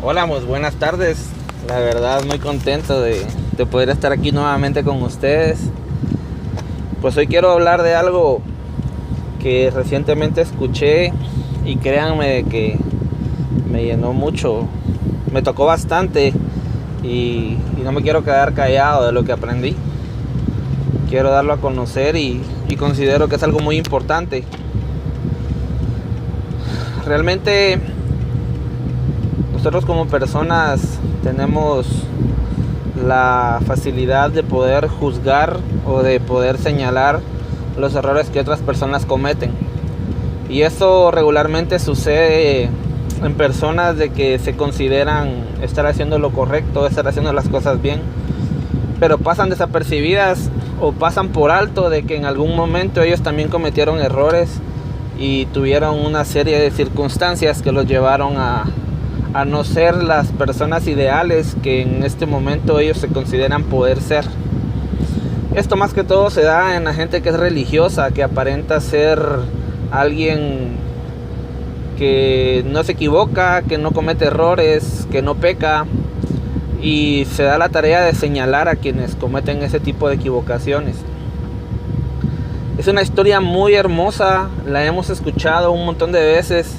Hola, pues buenas tardes. La verdad muy contento de poder estar aquí nuevamente con ustedes. Pues hoy quiero hablar de algo que recientemente escuché y créanme que me llenó mucho, me tocó bastante y no me quiero quedar callado de lo que aprendí. Quiero darlo a conocer y considero que es algo muy importante. Realmente nosotros como personas tenemos la facilidad de poder juzgar o de poder señalar los errores que otras personas cometen. Y eso regularmente sucede en personas de que se consideran estar haciendo lo correcto, estar haciendo las cosas bien, pero pasan desapercibidas o pasan por alto de que en algún momento ellos también cometieron errores y tuvieron una serie de circunstancias que los llevaron a no ser las personas ideales que en este momento ellos se consideran poder ser. Esto más que todo se da en la gente que es religiosa, que aparenta ser alguien que no se equivoca, que no comete errores, que no peca, y se da la tarea de señalar a quienes cometen ese tipo de equivocaciones. Es una historia muy hermosa, la hemos escuchado un montón de veces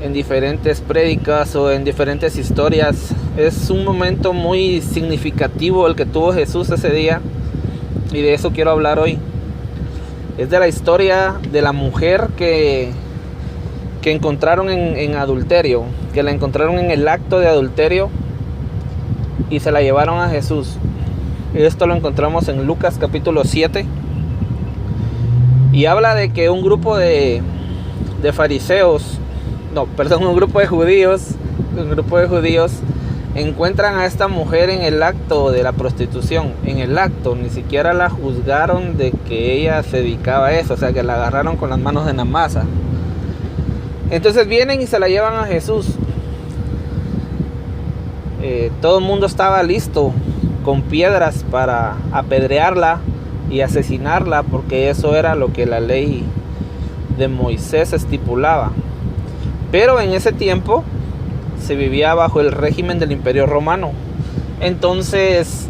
en diferentes prédicas o en diferentes historias. Es un momento muy significativo el que tuvo Jesús ese día, y de eso quiero hablar hoy. Es de la historia de la mujer que encontraron en adulterio, que la encontraron en el acto de adulterio y se la llevaron a Jesús. Esto lo encontramos en Lucas capítulo 7 y habla de que un grupo de judíos encuentran a esta mujer en el acto de la prostitución. En el acto, ni siquiera la juzgaron de que ella se dedicaba a eso, o sea que la agarraron con las manos en la masa. Entonces vienen y se la llevan a Jesús. Todo el mundo estaba listo con piedras para apedrearla y asesinarla, porque eso era lo que la ley de Moisés estipulaba. Pero en ese tiempo se vivía bajo el régimen del Imperio Romano. Entonces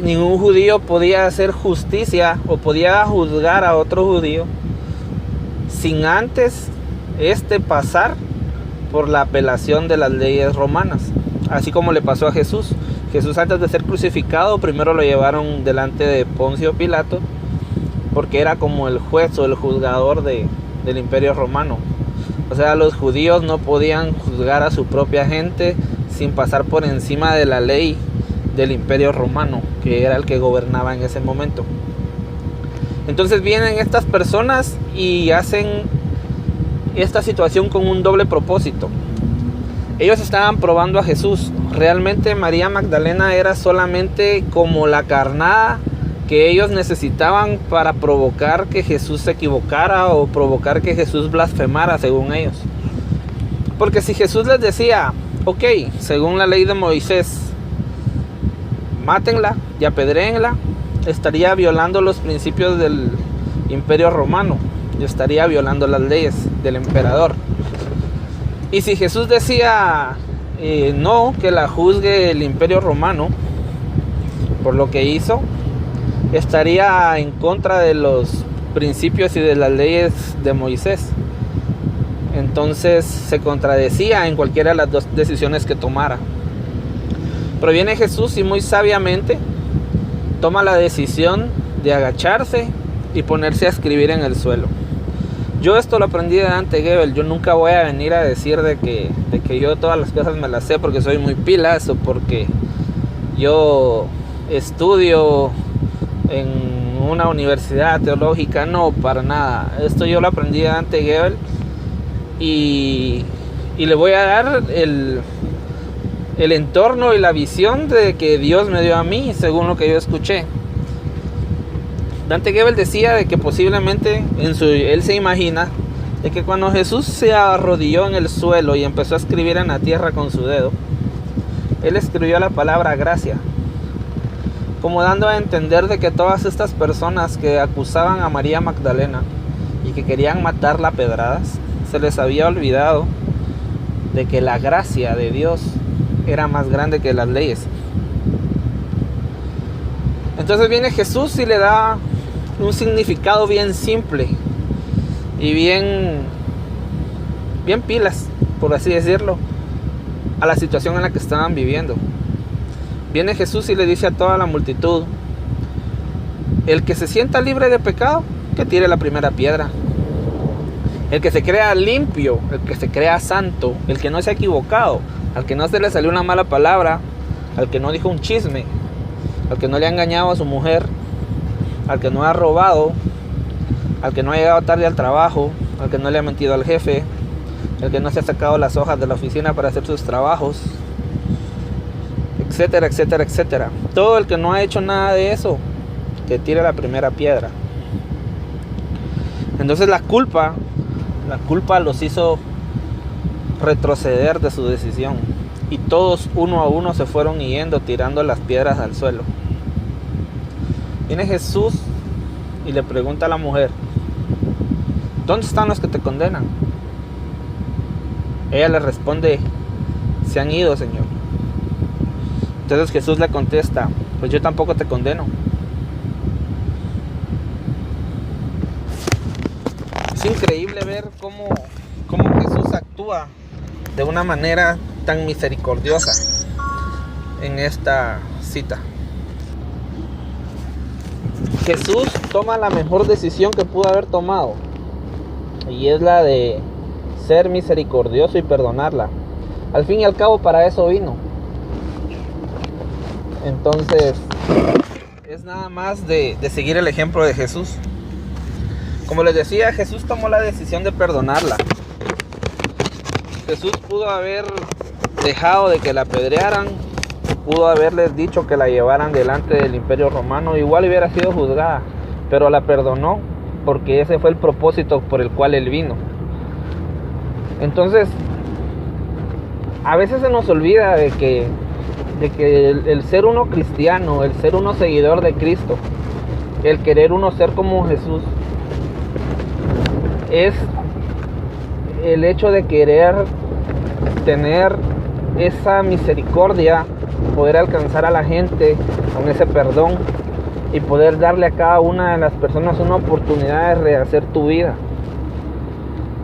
ningún judío podía hacer justicia o podía juzgar a otro judío sin antes pasar por la apelación de las leyes romanas. Así como le pasó a Jesús. Jesús, antes de ser crucificado, primero lo llevaron delante de Poncio Pilato, porque era como el juez o el juzgador del Imperio Romano. O sea, los judíos no podían juzgar a su propia gente sin pasar por encima de la ley del Imperio Romano, que era el que gobernaba en ese momento. Entonces vienen estas personas y hacen esta situación con un doble propósito. Ellos estaban probando a Jesús. Realmente María Magdalena era solamente como la carnada que ellos necesitaban para provocar que Jesús se equivocara o provocar que Jesús blasfemara, según ellos. Porque si Jesús les decía, ok, según la ley de Moisés, mátenla y apedréenla, estaría violando los principios del Imperio Romano y estaría violando las leyes del emperador. Y si Jesús decía no, que la juzgue el Imperio Romano por lo que hizo, estaría en contra de los principios y de las leyes de Moisés. Entonces se contradecía en cualquiera de las dos decisiones que tomara. Pero viene Jesús y muy sabiamente toma la decisión de agacharse y ponerse a escribir en el suelo. Yo esto lo aprendí de Dante Gebel. Yo nunca voy a venir a decir de que yo todas las cosas me las sé porque soy muy pilas o porque yo estudio en una universidad teológica. No, para nada. Esto yo lo aprendí de Dante Gebel y le voy a dar el entorno y la visión de que Dios me dio a mí según lo que yo escuché. Dante Gebel decía de que posiblemente él se imagina de que cuando Jesús se arrodilló en el suelo y empezó a escribir en la tierra con su dedo, él escribió la palabra gracia, como dando a entender de que todas estas personas que acusaban a María Magdalena y que querían matarla a pedradas, se les había olvidado de que la gracia de Dios era más grande que las leyes. Entonces viene Jesús y le da un significado bien simple y bien pilas, por así decirlo, a la situación en la que estaban viviendo. Viene Jesús y le dice a toda la multitud: el que se sienta libre de pecado, que tire la primera piedra. El que se crea limpio, el que se crea santo, el que no se ha equivocado, al que no se le salió una mala palabra, al que no dijo un chisme, al que no le ha engañado a su mujer, al que no ha robado, al que no ha llegado tarde al trabajo, al que no le ha mentido al jefe, al que no se ha sacado las hojas de la oficina para hacer sus trabajos, etcétera, etcétera, etcétera. Todo el que no ha hecho nada de eso, que tire la primera piedra. Entonces la culpa los hizo retroceder de su decisión, y todos uno a uno se fueron yendo, tirando las piedras al suelo. Viene Jesús y le pregunta a la mujer: ¿dónde están los que te condenan? Ella le responde: se han ido, Señor. Entonces Jesús le contesta: pues yo tampoco te condeno. Es increíble ver cómo Jesús actúa de una manera tan misericordiosa en esta cita. Jesús toma la mejor decisión que pudo haber tomado, y es la de ser misericordioso y perdonarla. Al fin y al cabo, para eso vino. Entonces, es nada más de seguir el ejemplo de Jesús. Como les decía, Jesús tomó la decisión de perdonarla. Jesús pudo haber dejado de que la apedrearan, pudo haberles dicho que la llevaran delante del Imperio Romano, igual hubiera sido juzgada, pero la perdonó porque ese fue el propósito por el cual Él vino. Entonces, a veces se nos olvida de que el ser uno cristiano, el ser uno seguidor de Cristo, el querer uno ser como Jesús, es el hecho de querer tener esa misericordia, poder alcanzar a la gente con ese perdón y poder darle a cada una de las personas una oportunidad de rehacer tu vida.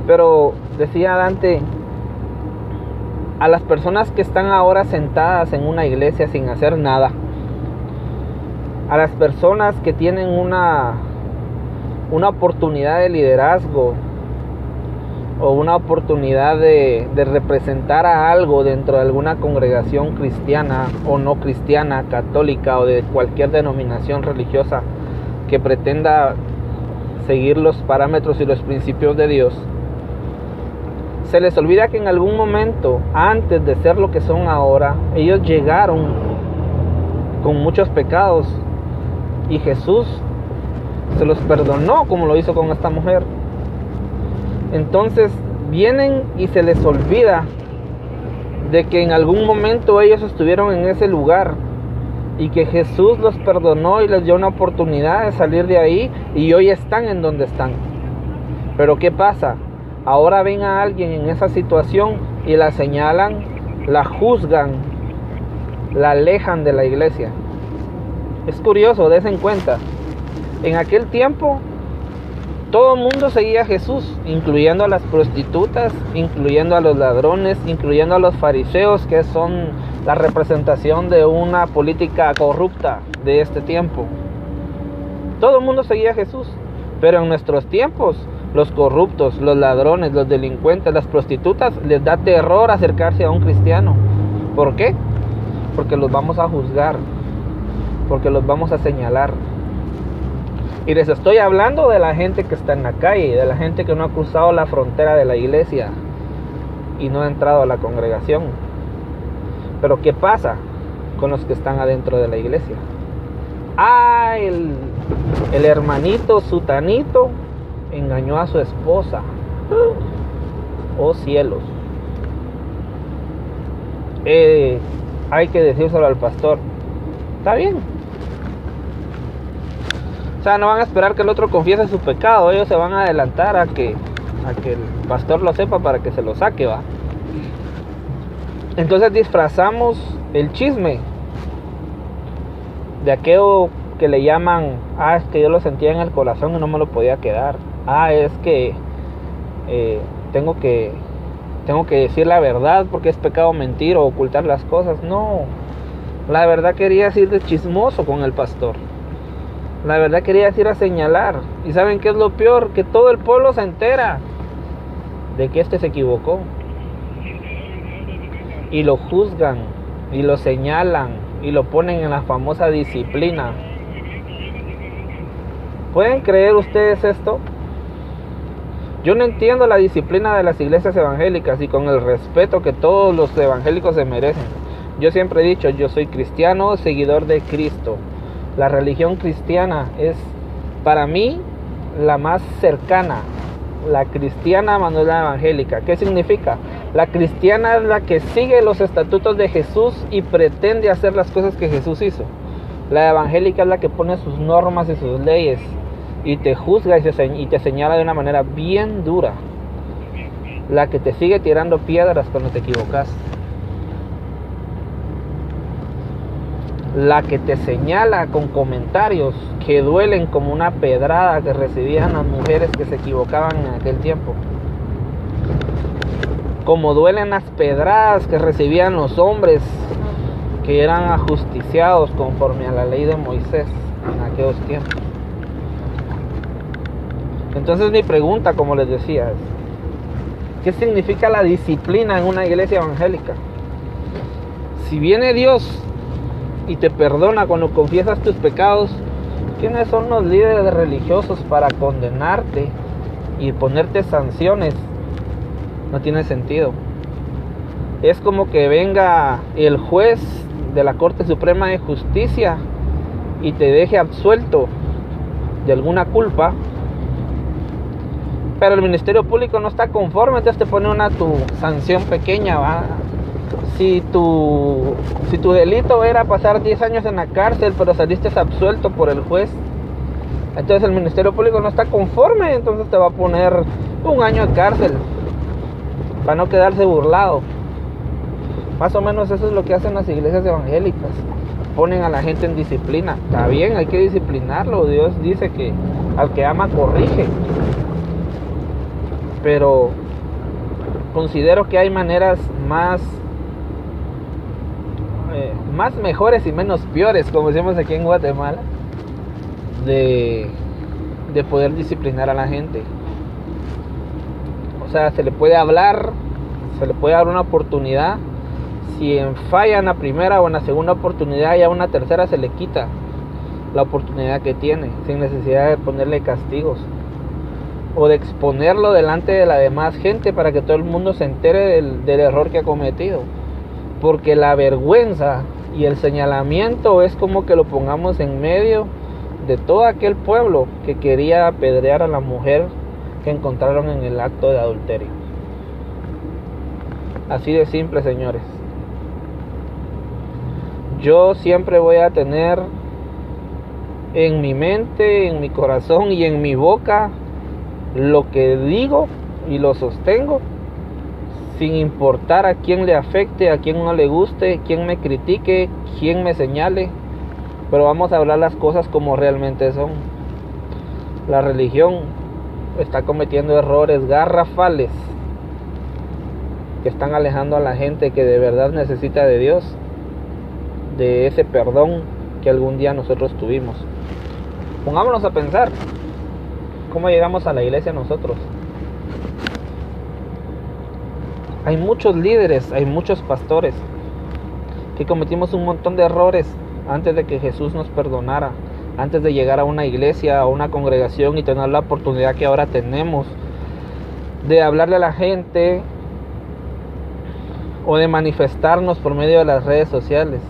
Pero decía Dante, a las personas que están ahora sentadas en una iglesia sin hacer nada, a las personas que tienen una oportunidad de liderazgo o una oportunidad de representar a algo dentro de alguna congregación cristiana o no cristiana, católica o de cualquier denominación religiosa que pretenda seguir los parámetros y los principios de Dios, se les olvida que en algún momento, antes de ser lo que son ahora, ellos llegaron con muchos pecados y Jesús se los perdonó, como lo hizo con esta mujer. Entonces vienen y se les olvida de que en algún momento ellos estuvieron en ese lugar y que Jesús los perdonó y les dio una oportunidad de salir de ahí, y hoy están en donde están. Pero ¿qué pasa? Ahora ven a alguien en esa situación y la señalan, la juzgan, la alejan de la iglesia. Es curioso, dense en cuenta. En aquel tiempo todo el mundo seguía a Jesús, incluyendo a las prostitutas, incluyendo a los ladrones, incluyendo a los fariseos, que son la representación de una política corrupta de este tiempo. Todo el mundo seguía a Jesús, pero en nuestros tiempos, los corruptos, los ladrones, los delincuentes, las prostitutas, les da terror acercarse a un cristiano. ¿Por qué? Porque los vamos a juzgar, porque los vamos a señalar. Y les estoy hablando de la gente que está en la calle, de la gente que no ha cruzado la frontera de la iglesia y no ha entrado a la congregación. Pero ¿qué pasa con los que están adentro de la iglesia? Ah, el hermanito sutanito engañó a su esposa. Oh cielos. Hay que decírselo al pastor. Está bien. O sea, no van a esperar que el otro confiese su pecado. Ellos se van a adelantar a que el pastor lo sepa para que se lo saque, ¿va? Entonces disfrazamos el chisme de aquello que le llaman, es que yo lo sentía en el corazón y no me lo podía quedar. Es que tengo que decir la verdad porque es pecado mentir o ocultar las cosas. No, la verdad quería ir de chismoso con el pastor. La verdad quería ir a señalar. ¿Y saben qué es lo peor? Que todo el pueblo se entera de que se equivocó. Y lo juzgan, y lo señalan, y lo ponen en la famosa disciplina. ¿Pueden creer ustedes esto? Yo no entiendo la disciplina de las iglesias evangélicas, y con el respeto que todos los evangélicos se merecen. Yo siempre he dicho, yo soy cristiano, seguidor de Cristo. La religión cristiana es para mí la más cercana. La cristiana más no la evangélica. ¿Qué significa? La cristiana es la que sigue los estatutos de Jesús y pretende hacer las cosas que Jesús hizo. La evangélica es la que pone sus normas y sus leyes y te juzga y te señala de una manera bien dura. La que te sigue tirando piedras cuando te equivocas. La que te señala con comentarios que duelen como una pedrada que recibían las mujeres que se equivocaban en aquel tiempo. Como duelen las pedradas que recibían los hombres que eran ajusticiados conforme a la ley de Moisés en aquellos tiempos. Entonces mi pregunta, como les decía, es: ¿qué significa la disciplina en una iglesia evangélica? Si viene Dios y te perdona cuando confiesas tus pecados, ¿quiénes son los líderes religiosos para condenarte y ponerte sanciones? No tiene sentido. Es como que venga el juez de la Corte Suprema de Justicia y te deje absuelto de alguna culpa, pero el Ministerio Público no está conforme, entonces te pone tu sanción pequeña, ¿va? Si tu delito era pasar 10 años en la cárcel, pero saliste absuelto por el juez, entonces el Ministerio Público no está conforme, entonces te va a poner 1 año de cárcel para no quedarse burlado. Más o menos eso es lo que hacen las iglesias evangélicas. Ponen a la gente en disciplina. Está bien, hay que disciplinarlo. Dios dice que al que ama corrige. Pero considero que hay maneras más mejores y menos peores, como decimos aquí en Guatemala, de poder disciplinar a la gente. O sea, se le puede hablar, se le puede dar una oportunidad. Si falla en la primera o en la segunda oportunidad, ya una tercera se le quita la oportunidad que tiene, sin necesidad de ponerle castigos o de exponerlo delante de la demás gente para que todo el mundo se entere del error que ha cometido. Porque la vergüenza y el señalamiento es como que lo pongamos en medio de todo aquel pueblo que quería apedrear a la mujer que encontraron en el acto de adulterio. Así de simple, señores. Yo siempre voy a tener en mi mente, en mi corazón y en mi boca lo que digo y lo sostengo, sin importar a quién le afecte, a quién no le guste, quién me critique, quién me señale. Pero vamos a hablar las cosas como realmente son. La religión está cometiendo errores garrafales que están alejando a la gente que de verdad necesita de Dios, de ese perdón que algún día nosotros tuvimos. Pongámonos a pensar cómo llegamos a la iglesia nosotros. Hay muchos líderes, hay muchos pastores que cometimos un montón de errores antes de que Jesús nos perdonara, antes de llegar a una iglesia, a una congregación y tener la oportunidad que ahora tenemos de hablarle a la gente o de manifestarnos por medio de las redes sociales.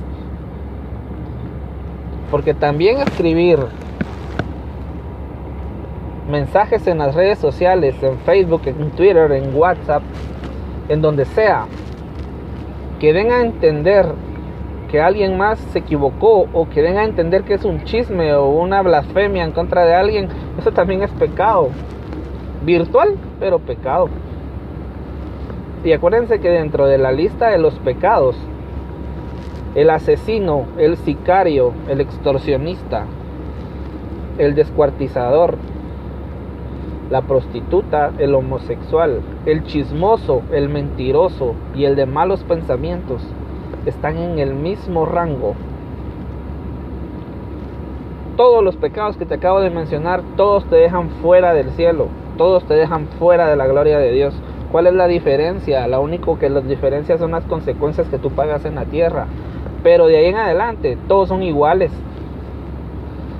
Porque también escribir mensajes en las redes sociales, en Facebook, en Twitter, en WhatsApp, en donde sea, que den a entender que alguien más se equivocó, o que den a entender que es un chisme o una blasfemia en contra de alguien, eso también es pecado. Virtual, pero pecado. Y acuérdense que dentro de la lista de los pecados, el asesino, el sicario, el extorsionista, el descuartizador, la prostituta, el homosexual, el chismoso, el mentiroso y el de malos pensamientos están en el mismo rango. Todos los pecados que te acabo de mencionar, todos te dejan fuera del cielo, todos te dejan fuera de la gloria de Dios. ¿Cuál es la diferencia? Lo único que las diferencias son las consecuencias que tú pagas en la tierra, pero de ahí en adelante todos son iguales.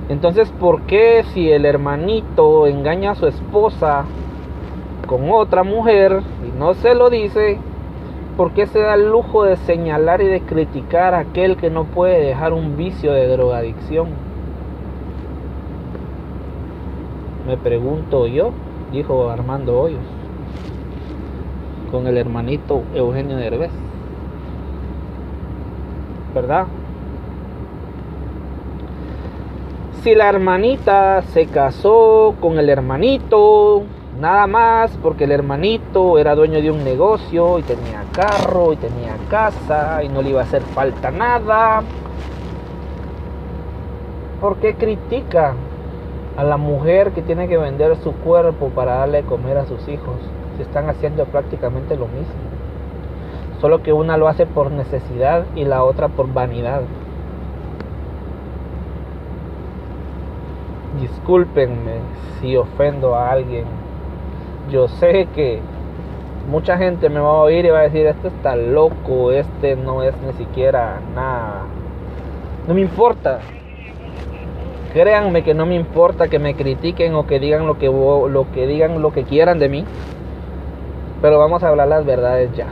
Entonces, ¿por qué si el hermanito engaña a su esposa con otra mujer y no se lo dice, por qué se da el lujo de señalar y de criticar a aquel que no puede dejar un vicio de drogadicción? Me pregunto yo, dijo Armando Hoyos, con el hermanito Eugenio Derbez, ¿verdad? Si la hermanita se casó con el hermanito nada más porque el hermanito era dueño de un negocio y tenía carro y tenía casa y no le iba a hacer falta nada, ¿por qué critica a la mujer que tiene que vender su cuerpo para darle de comer a sus hijos? Si están haciendo prácticamente lo mismo, solo que una lo hace por necesidad y la otra por vanidad. Discúlpenme si ofendo a alguien. Yo sé que mucha gente me va a oír y va a decir: este está loco, este no es ni siquiera nada. No me importa. Créanme que no me importa que me critiquen o que digan lo que quieran de mí. Pero vamos a hablar las verdades ya.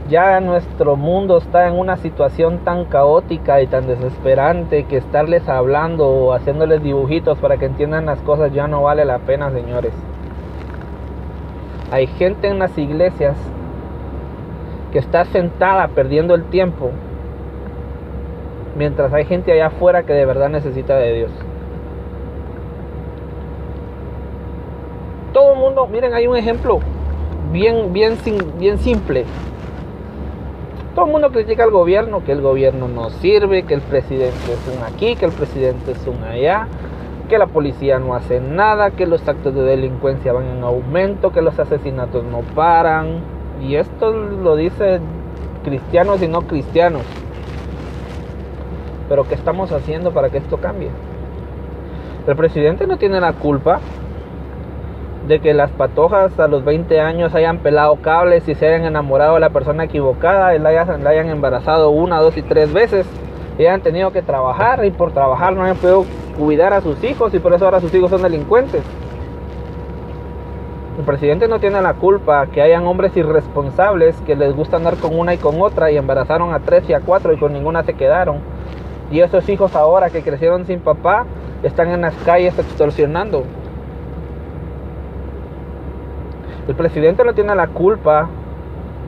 Ya nuestro mundo está en una situación tan caótica y tan desesperante que estarles hablando o haciéndoles dibujitos para que entiendan las cosas ya no vale la pena, señores. Hay gente en las iglesias que está sentada perdiendo el tiempo, mientras hay gente allá afuera que de verdad necesita de Dios. Todo el mundo, miren, hay un ejemplo bien simple. Todo el mundo critica al gobierno, que el gobierno no sirve, que el presidente es un aquí, que el presidente es un allá, que la policía no hace nada, que los actos de delincuencia van en aumento, que los asesinatos no paran. Y esto lo dicen cristianos y no cristianos. Pero ¿qué estamos haciendo para que esto cambie? El presidente no tiene la culpa de que las patojas a los 20 años hayan pelado cables y se hayan enamorado de la persona equivocada y la hayan embarazado 1, 2 y 3 veces y hayan tenido que trabajar y por trabajar no hayan podido cuidar a sus hijos y por eso ahora sus hijos son delincuentes. El presidente no tiene la culpa que hayan hombres irresponsables que les gusta andar con una y con otra y embarazaron a 3 y a 4 y con ninguna se quedaron. Y esos hijos ahora que crecieron sin papá están en las calles extorsionando. El presidente no tiene la culpa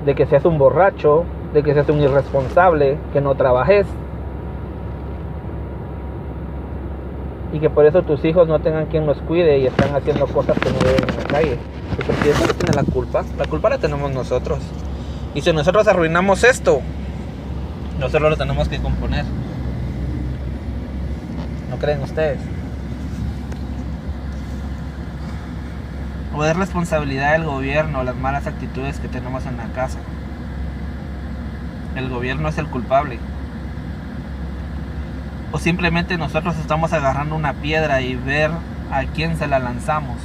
de que seas un borracho, de que seas un irresponsable, que no trabajes y que por eso tus hijos no tengan quien los cuide y están haciendo cosas que no deben en la calle. El presidente no tiene la culpa la tenemos nosotros. Y si nosotros arruinamos esto, nosotros lo tenemos que componer. ¿No creen ustedes? O es responsabilidad del gobierno las malas actitudes que tenemos en la casa. El gobierno es el culpable. O simplemente nosotros estamos agarrando una piedra y ver a quién se la lanzamos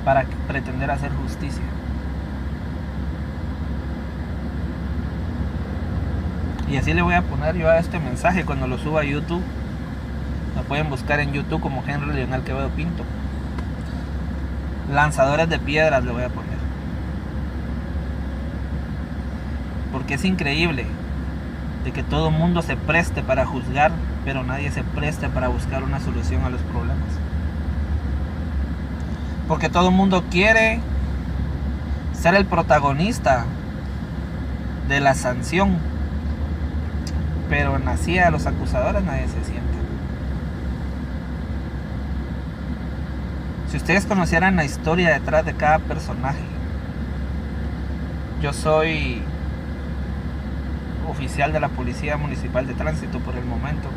para pretender hacer justicia. Y así le voy a poner yo a este mensaje cuando lo suba a YouTube. Lo pueden buscar en YouTube como Henry Leonel Quevedo Pinto. Lanzadores de piedras le voy a poner. Porque es increíble de que todo el mundo se preste para juzgar, pero nadie se preste para buscar una solución a los problemas. Porque todo el mundo quiere ser el protagonista de la sanción, pero en la silla de los acusadores nadie se sienta. Si ustedes conocieran la historia detrás de cada personaje, Yo soy oficial de la Policía Municipal de Tránsito por el momento.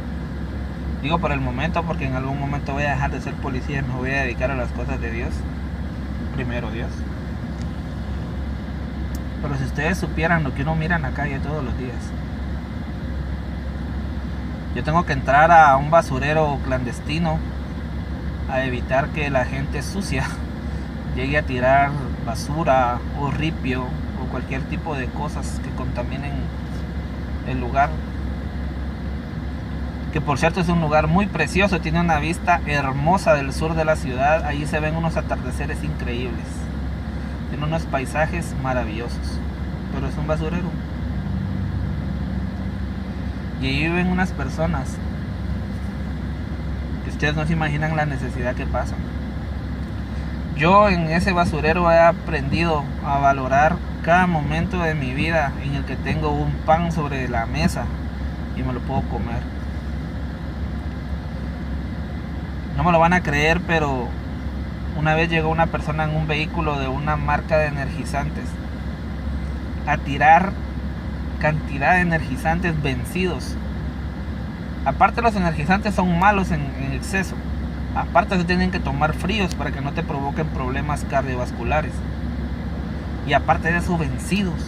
Digo por el momento porque en algún momento voy a dejar de ser policía y me voy a dedicar a las cosas de Dios. Primero Dios. Pero si ustedes supieran lo que uno mira en la calle todos los días. Yo tengo que entrar a un basurero clandestino a evitar que la gente sucia llegue a tirar basura o ripio o cualquier tipo de cosas que contaminen el lugar. Que por cierto es un lugar muy precioso, tiene una vista hermosa del sur de la ciudad. Ahí se ven unos atardeceres increíbles, tiene unos paisajes maravillosos, pero es un basurero. Y ahí viven unas personas que ustedes no se imaginan la necesidad que pasan. Yo en ese basurero he aprendido a valorar cada momento de mi vida en el que tengo un pan sobre la mesa y me lo puedo comer. No me lo van a creer, pero una vez llegó una persona en un vehículo de una marca de energizantes a tirar cantidad de energizantes vencidos. Aparte, los energizantes son malos en exceso. Aparte, se tienen que tomar fríos para que no te provoquen problemas cardiovasculares. Y aparte de eso, vencidos.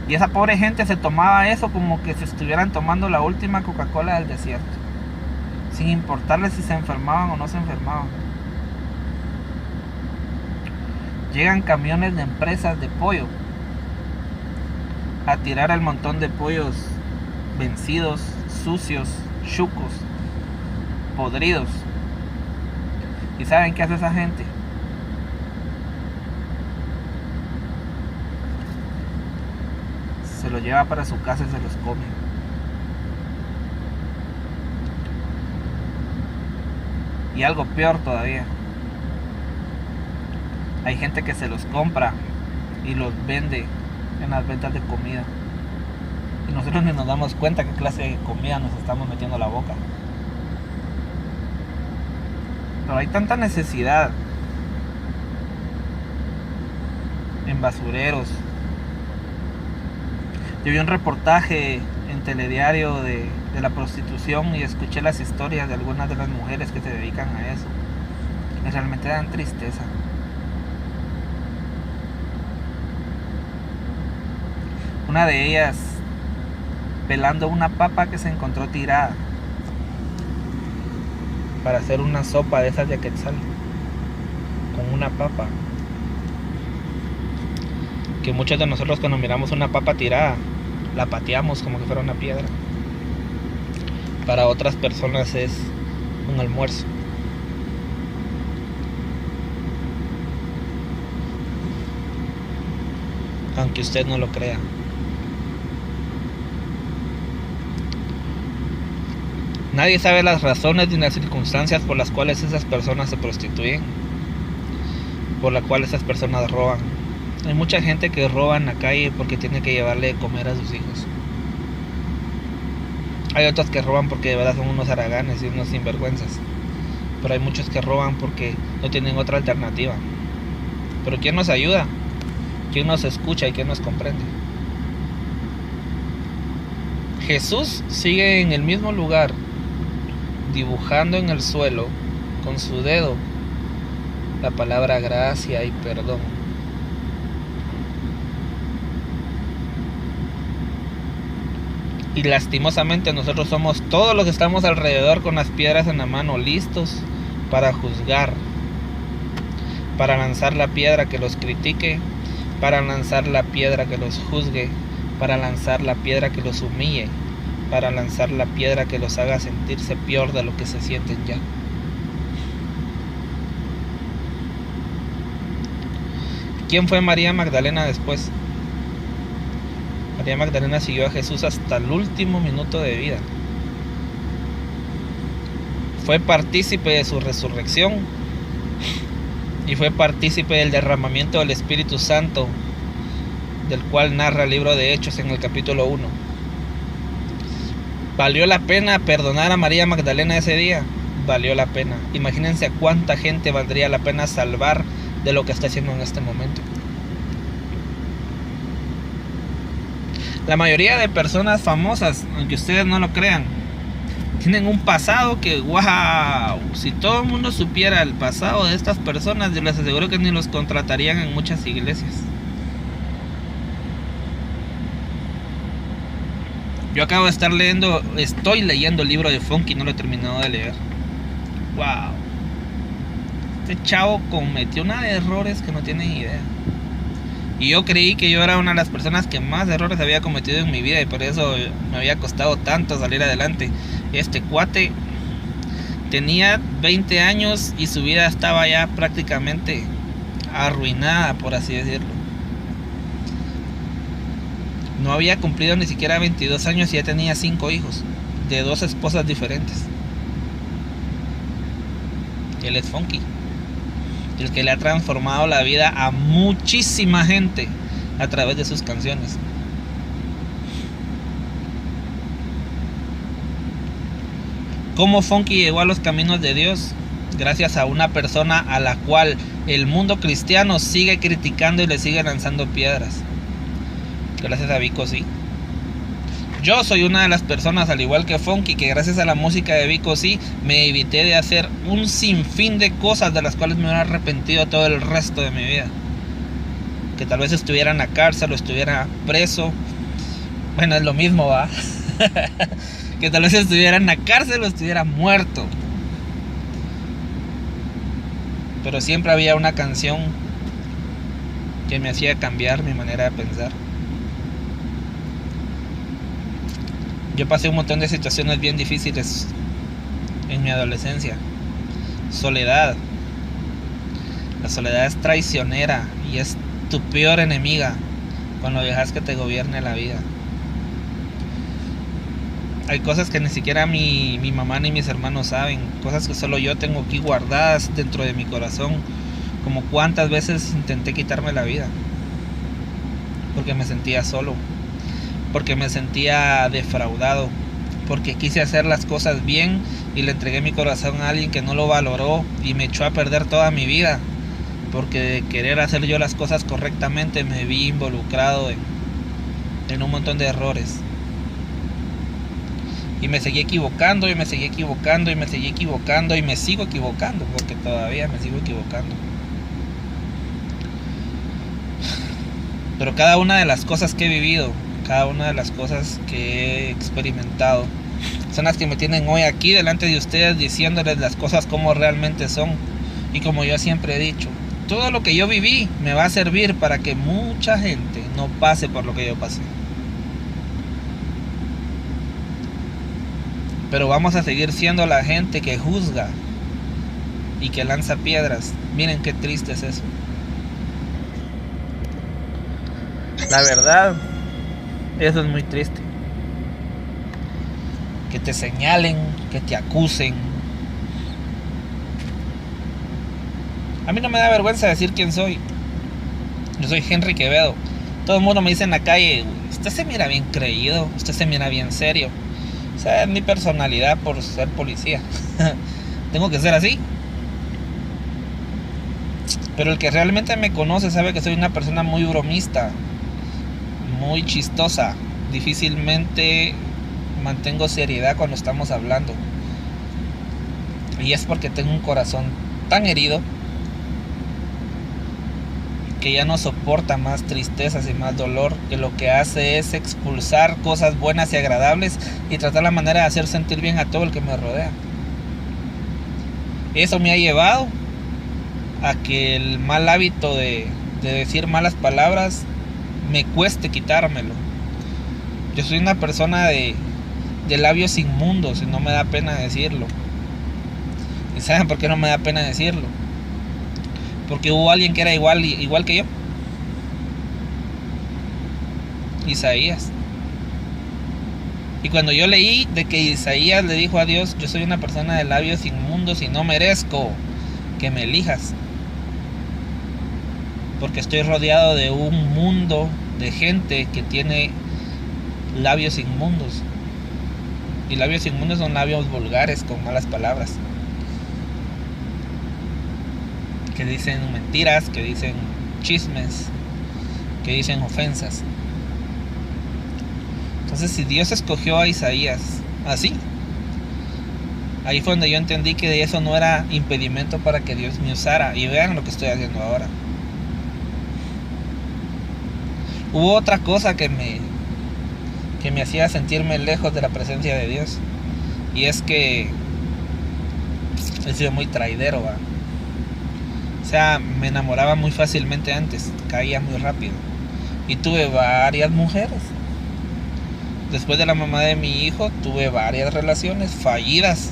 Y esa pobre gente se tomaba eso como que si estuvieran tomando la última Coca-Cola del desierto, sin importarles si se enfermaban o no se enfermaban. Llegan camiones de empresas de pollo a tirar el montón de pollos vencidos, sucios, chucos, podridos. ¿Y saben qué hace esa gente? Se lo lleva para su casa y se los come. Y algo peor todavía, hay gente que se los compra y los vende en las ventas de comida. Y nosotros ni nos damos cuenta qué clase de comida nos estamos metiendo a la boca. Pero hay tanta necesidad en basureros. Yo vi un reportaje en Telediario de la prostitución y escuché las historias de algunas de las mujeres que se dedican a eso. Y realmente dan tristeza. Una de ellas pelando una papa que se encontró tirada para hacer una sopa de esas de quetzal, con una papa que muchos de nosotros cuando miramos una papa tirada la pateamos como que fuera una piedra. Para otras personas es un almuerzo. Aunque usted no lo crea. Nadie sabe las razones ni las circunstancias por las cuales esas personas se prostituyen, por las cuales esas personas roban. Hay mucha gente que roba en la calle porque tiene que llevarle de comer a sus hijos. Hay otros que roban porque de verdad son unos haraganes y unos sinvergüenzas. Pero hay muchos que roban porque no tienen otra alternativa. Pero ¿quién nos ayuda? ¿Quién nos escucha y quién nos comprende? Jesús sigue en el mismo lugar, dibujando en el suelo con su dedo la palabra gracia y perdón. Y lastimosamente nosotros somos todos los que estamos alrededor con las piedras en la mano, listos para juzgar, para lanzar la piedra que los critique, para lanzar la piedra que los juzgue, para lanzar la piedra que los humille, para lanzar la piedra que los haga sentirse peor de lo que se sienten ya. ¿Quién fue María Magdalena después? María Magdalena siguió a Jesús hasta el último minuto de vida. Fue partícipe de su resurrección y fue partícipe del derramamiento del Espíritu Santo, del cual narra el libro de Hechos en el capítulo 1. ¿Valió la pena perdonar a María Magdalena ese día? Valió la pena. Imagínense a cuánta gente valdría la pena salvar de lo que está haciendo en este momento. La mayoría de personas famosas, aunque ustedes no lo crean, tienen un pasado que, wow, si todo el mundo supiera el pasado de estas personas, yo les aseguro que ni los contratarían en muchas iglesias. Yo acabo de estoy leyendo el libro de Funky, no lo he terminado de leer. Wow. Este chavo cometió una de errores que no tienen idea. Y yo creí que yo era una de las personas que más errores había cometido en mi vida y por eso me había costado tanto salir adelante. Este cuate tenía 20 años y su vida estaba ya prácticamente arruinada, por así decirlo. No había cumplido ni siquiera 22 años y ya tenía 5 hijos de 2 esposas diferentes. Él es Funky, el que le ha transformado la vida a muchísima gente a través de sus canciones. ¿Cómo Funky llegó a los caminos de Dios? Gracias a una persona a la cual el mundo cristiano sigue criticando y le sigue lanzando piedras. Gracias a Vico C. Yo soy una de las personas, al igual que Funky, que gracias a la música de Vico C me evité de hacer un sinfín de cosas de las cuales me hubiera arrepentido todo el resto de mi vida. Que tal vez estuviera en la cárcel o estuviera preso. Bueno, es lo mismo, ¿va? Que tal vez estuviera en la cárcel o estuviera muerto. Pero siempre había una canción que me hacía cambiar mi manera de pensar. Yo pasé un montón de situaciones bien difíciles en mi adolescencia. Soledad. La soledad es traicionera y es tu peor enemiga cuando dejas que te gobierne la vida. Hay cosas que ni siquiera mi mamá ni mis hermanos saben. Cosas que solo yo tengo aquí guardadas dentro de mi corazón. Como cuántas veces intenté quitarme la vida. Porque me sentía solo. Porque me sentía defraudado. Porque quise hacer las cosas bien y le entregué mi corazón a alguien que no lo valoró y me echó a perder toda mi vida. Porque de querer hacer yo las cosas correctamente me vi involucrado en un montón de errores. Y me seguí equivocando y me seguí equivocando y me seguí equivocando y me sigo equivocando, porque todavía me sigo equivocando. Pero cada una de las cosas que he vivido, cada una de las cosas que he experimentado, son las que me tienen hoy aquí delante de ustedes diciéndoles las cosas como realmente son. Y como yo siempre he dicho, todo lo que yo viví me va a servir para que mucha gente no pase por lo que yo pasé. Pero vamos a seguir siendo la gente que juzga y que lanza piedras. Miren qué triste es eso. La verdad, eso es muy triste. Que te señalen, que te acusen. A mí no me da vergüenza decir quién soy. Yo soy Henry Quevedo. Todo el mundo me dice en la calle, usted se mira bien creído, usted se mira bien serio. O sea, es mi personalidad por ser policía. Tengo que ser así. Pero el que realmente me conoce sabe que soy una persona muy bromista, muy chistosa. Difícilmente mantengo seriedad cuando estamos hablando. Y es porque tengo un corazón tan herido que ya no soporta más tristezas y más dolor, que lo que hace es expulsar cosas buenas y agradables y tratar la manera de hacer sentir bien a todo el que me rodea. Eso me ha llevado a que el mal hábito de decir malas palabras me cueste quitármelo. Yo soy una persona de labios inmundos y no me da pena decirlo. ¿Y saben por qué no me da pena decirlo? Porque hubo alguien que era igual que yo. Isaías. Y cuando yo leí de que Isaías le dijo a Dios, yo soy una persona de labios inmundos y no merezco que me elijas, porque estoy rodeado de un mundo de gente que tiene labios inmundos. Y labios inmundos son labios vulgares con malas palabras, que dicen mentiras, que dicen chismes, que dicen ofensas. Entonces, si Dios escogió a Isaías así, ahí fue donde yo entendí que eso no era impedimento para que Dios me usara. Y vean lo que estoy haciendo ahora. Hubo otra cosa que me hacía sentirme lejos de la presencia de Dios. Y es que he sido muy traidero, ¿va? O sea, me enamoraba muy fácilmente antes, caía muy rápido. Y tuve varias mujeres. Después de la mamá de mi hijo, tuve varias relaciones fallidas.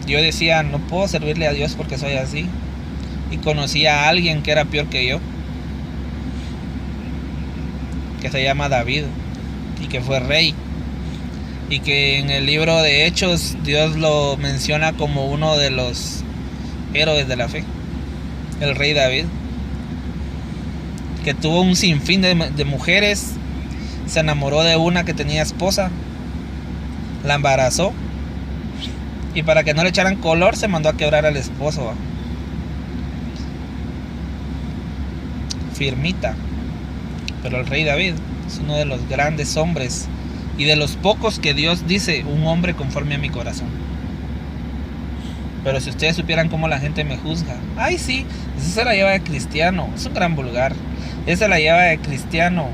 Yo decía, no puedo servirle a Dios porque soy así. Y conocí a alguien que era peor que yo, que se llama David, y que fue rey. Y que en el libro de Hechos Dios lo menciona como uno de los héroes de la fe, el rey David, que tuvo un sinfín de mujeres. Se enamoró de una que tenía esposa, la embarazó, y para que no le echaran color se mandó a quebrar al esposo, ¿va? Firmita. Pero el rey David es uno de los grandes hombres y de los pocos que Dios dice, un hombre conforme a mi corazón. Pero si ustedes supieran cómo la gente me juzga, ay sí, esa se la lleva de cristiano, es un gran vulgar, esa se la lleva de cristiano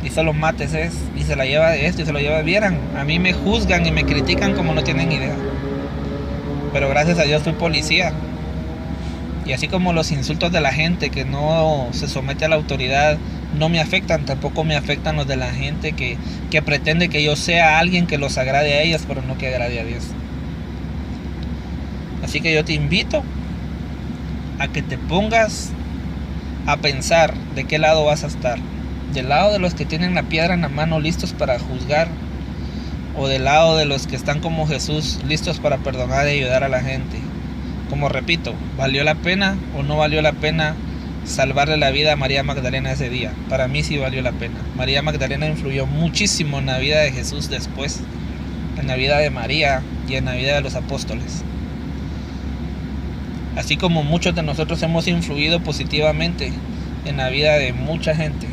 y solo mates es, y se la lleva de esto y se lo lleva de... Vieran, a mí me juzgan y me critican como no tienen idea. Pero gracias a Dios fui policía. Y así como los insultos de la gente que no se somete a la autoridad no me afectan, tampoco me afectan los de la gente que pretende que yo sea alguien que los agrade a ellos, pero no que agrade a Dios. Así que yo te invito a que te pongas a pensar de qué lado vas a estar. Del lado de los que tienen la piedra en la mano listos para juzgar, o del lado de los que están como Jesús listos para perdonar y ayudar a la gente. Como repito, ¿valió la pena o no valió la pena salvarle la vida a María Magdalena ese día? Para mí sí valió la pena. María Magdalena influyó muchísimo en la vida de Jesús después, en la vida de María y en la vida de los apóstoles. Así como muchos de nosotros hemos influido positivamente en la vida de mucha gente.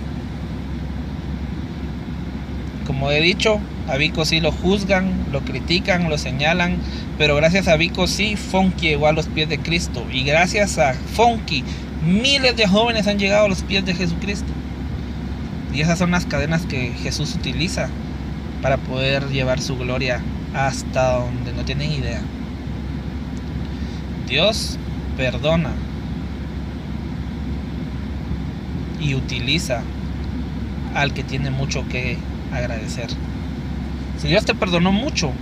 Como he dicho, a Vico sí lo juzgan, lo critican, lo señalan, pero gracias a Vico sí, Funky llegó a los pies de Cristo. Y gracias a Funky, miles de jóvenes han llegado a los pies de Jesucristo. Y esas son las cadenas que Jesús utiliza para poder llevar su gloria hasta donde no tienen idea. Dios perdona y utiliza al que tiene mucho que agradecer. Si Dios te perdonó mucho,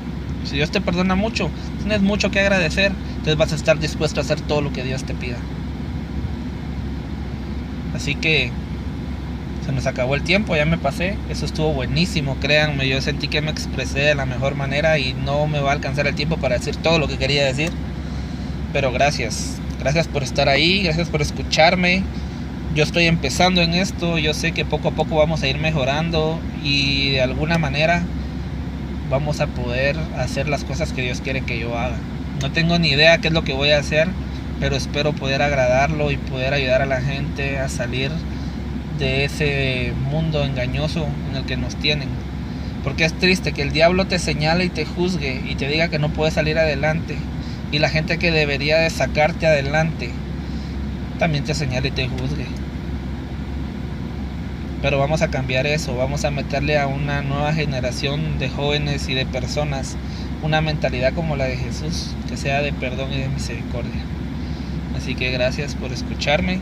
si Dios te perdona mucho, tienes mucho que agradecer, entonces vas a estar dispuesto a hacer todo lo que Dios te pida. Así que se nos acabó el tiempo, ya me pasé. Eso estuvo buenísimo, créanme, yo sentí que me expresé de la mejor manera y no me va a alcanzar el tiempo para decir todo lo que quería decir. Pero gracias por estar ahí, gracias por escucharme. Yo estoy empezando en esto, yo sé que poco a poco vamos a ir mejorando y de alguna manera vamos a poder hacer las cosas que Dios quiere que yo haga. No tengo ni idea qué es lo que voy a hacer, pero espero poder agradarlo y poder ayudar a la gente a salir de ese mundo engañoso en el que nos tienen. Porque es triste que el diablo te señale y te juzgue y te diga que no puedes salir adelante, y la gente que debería de sacarte adelante también te señale y te juzgue. Pero vamos a cambiar eso, vamos a meterle a una nueva generación de jóvenes y de personas una mentalidad como la de Jesús, que sea de perdón y de misericordia. Así que gracias por escucharme.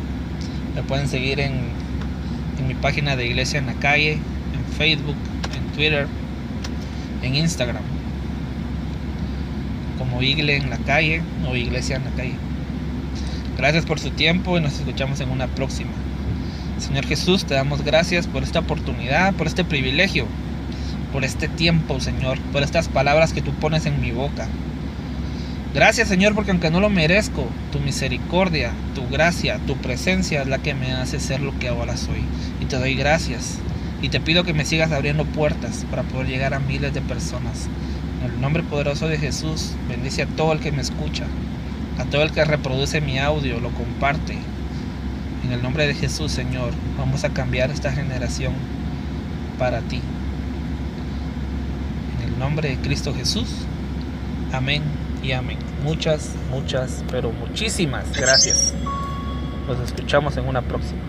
Me pueden seguir en mi página de Iglesia en la Calle, en Facebook, en Twitter, en Instagram, como Igle en la Calle o Iglesia en la Calle. Gracias por su tiempo y nos escuchamos en una próxima. Señor Jesús, te damos gracias por esta oportunidad, por este privilegio, por este tiempo, Señor, por estas palabras que tú pones en mi boca. Gracias, Señor, porque aunque no lo merezco, tu misericordia, tu gracia, tu presencia es la que me hace ser lo que ahora soy. Y te doy gracias. Y te pido que me sigas abriendo puertas para poder llegar a miles de personas. En el nombre poderoso de Jesús, bendice a todo el que me escucha, a todo el que reproduce mi audio, lo comparte. En el nombre de Jesús, Señor, vamos a cambiar esta generación para ti. En el nombre de Cristo Jesús. Amén y amén. Muchas, pero muchísimas gracias. Nos escuchamos en una próxima.